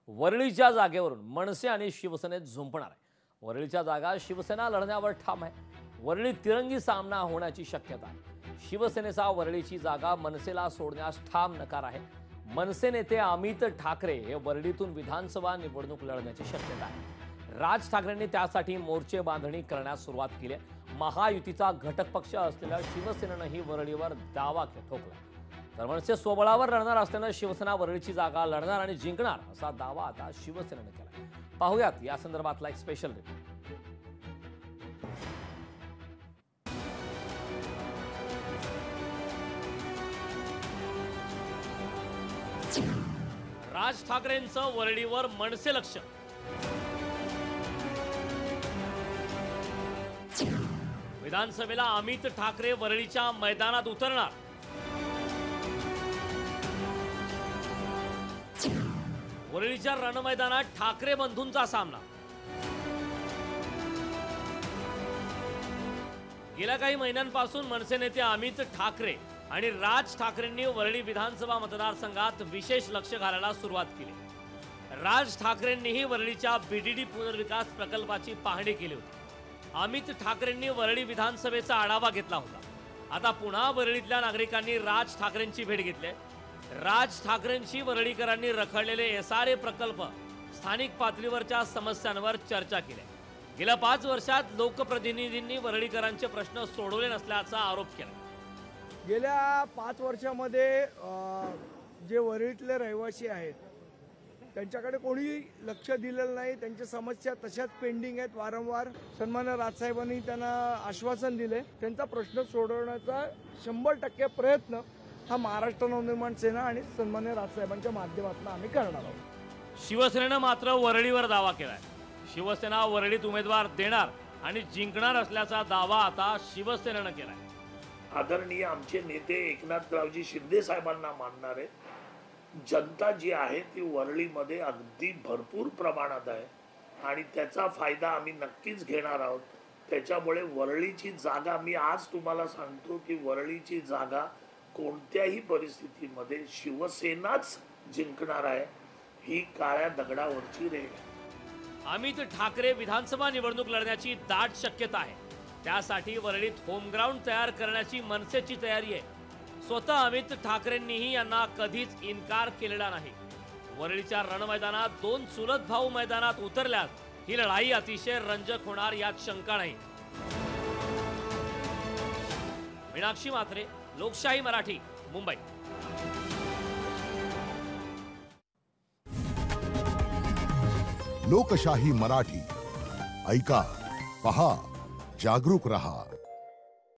वरळीच्या जागेवरून मनसे आणि शिवसेनेत झुंपणार आहे। वरळीच्या जागा शिवसेना लढण्यावर ठाम आहे। वरळी तिरंगी सामना होण्याची शक्यता आहे। शिवसेनेचा वरळीची जागा मनसेला सोडण्यास ठाम नकार आहे। मनसे नेते अमित ठाकरे हे वरळीतून विधानसभा निवडणूक लढण्याची शक्यता आहे। राज ठाकरेंनी त्यासाठी मोर्चे बांधणी करण्यास सुरुवात केली आहे। महायुतीचा घटक पक्ष असलेल्या शिवसेनेनंही वरळीवर दावा ठोकला। तर मनसे स्वबळावर लढणार असल्यानं शिवसेना वरळीची जागा लढणार आणि जिंकणार असा दावा आता शिवसेनेने केला। पाहूयात या संदर्भातला एक स्पेशल रिपोर्ट। राज ठाकरेंचं वरळीवर मनसे लक्ष। विधानसभेला अमित ठाकरे वरळीच्या मैदानात उतरणार। वरळीच्या रणमैदानात ठाकरे बंधूंचा सामना। गेल्या काही महिन्यांपासून मनसे नेते अमित ठाकरे आणि राज ठाकरेंनी वरळी विधानसभा मतदारसंघात विशेष लक्ष घालायला सुरुवात केली। राज ठाकरेंनीही वरळीच्या बीडीडी पुनर्विकास प्रकल्पाची पाहणी केली होती। अमित ठाकरेंनी वरळी विधानसभेचा आढावा घेतला होता। आता पुन्हा वरळीतल्या नागरिकांनी राज ठाकरेंची भेट घेतली। राज ठाकरेंची वरळीकरांनी रखडलेले एसआरए प्रकल्प, स्थानिक पातळीवरच्या समस्यांवर चर्चा केली। गेल्या 5 वर्षात लोकप्रतिनिधींनी वरळीकरांचे प्रश्न सोडवले नसल्याचा आरोप केला। गेल्या 5 वर्षामध्ये जे वरळीतले रहिवासी आहेत त्यांच्याकडे कोणी लक्ष दिलेलं नाही। त्यांच्या समस्या तशाच पेंडिंग आहेत। वारंवार सन्मान्य राजसाहेबांनी त्यांना आश्वासन दिले। त्यांचा प्रश्न सोडवण्याचा 100% प्रयत्न हा महाराष्ट्र नवनिर्माण सेना आणि सन्मान्य राजसाहेबांच्या माध्यमातून आम्ही करणार आहोत। शिवसेनेनं मात्र वरळीवर दावा केलाय। शिवसेना वरळीत उमेदवार देणार आणि जिंकणार असल्याचा दावा आता शिवसेनेनं केलाय। आदरणीय आमचे नेते एकनाथरावजी शिंदे साहेबांना मानणार आहे। जनता जी आहे ती वरळीमध्ये अगदी भरपूर प्रमाणात आहे आणि त्याचा फायदा आम्ही नक्कीच घेणार आहोत। त्याच्यामुळे वरळीची जागा मी आज तुम्हाला सांगतो की वरळीची जागा कोणत्याही परिस्थितीमध्ये शिवसेनाच जिंकणार आहे। ही काळ्या दगडावरची रेघ आहे। अमित ठाकरे विधानसभा निवडणूक लढण्याची दाट शक्यता आहे। त्यासाठी वरळीत होम ग्राउंड तयार करण्याची मनसेची तयारी आहे। स्वतः अमित ठाकरेंनीही यांना कधीच इन्कार केलेला नाही। वरळीच्या रणमैदानात 2 चुलत भाऊ मैदानात उतरल्यास ही लढाई अतिशय रंजक होणार यात शंका नाही। मीनाक्षी म्हात्रे, लोकशाही मराठी, मुंबई। लोकशाही मराठी ऐका, पहा, जागरूक रहा।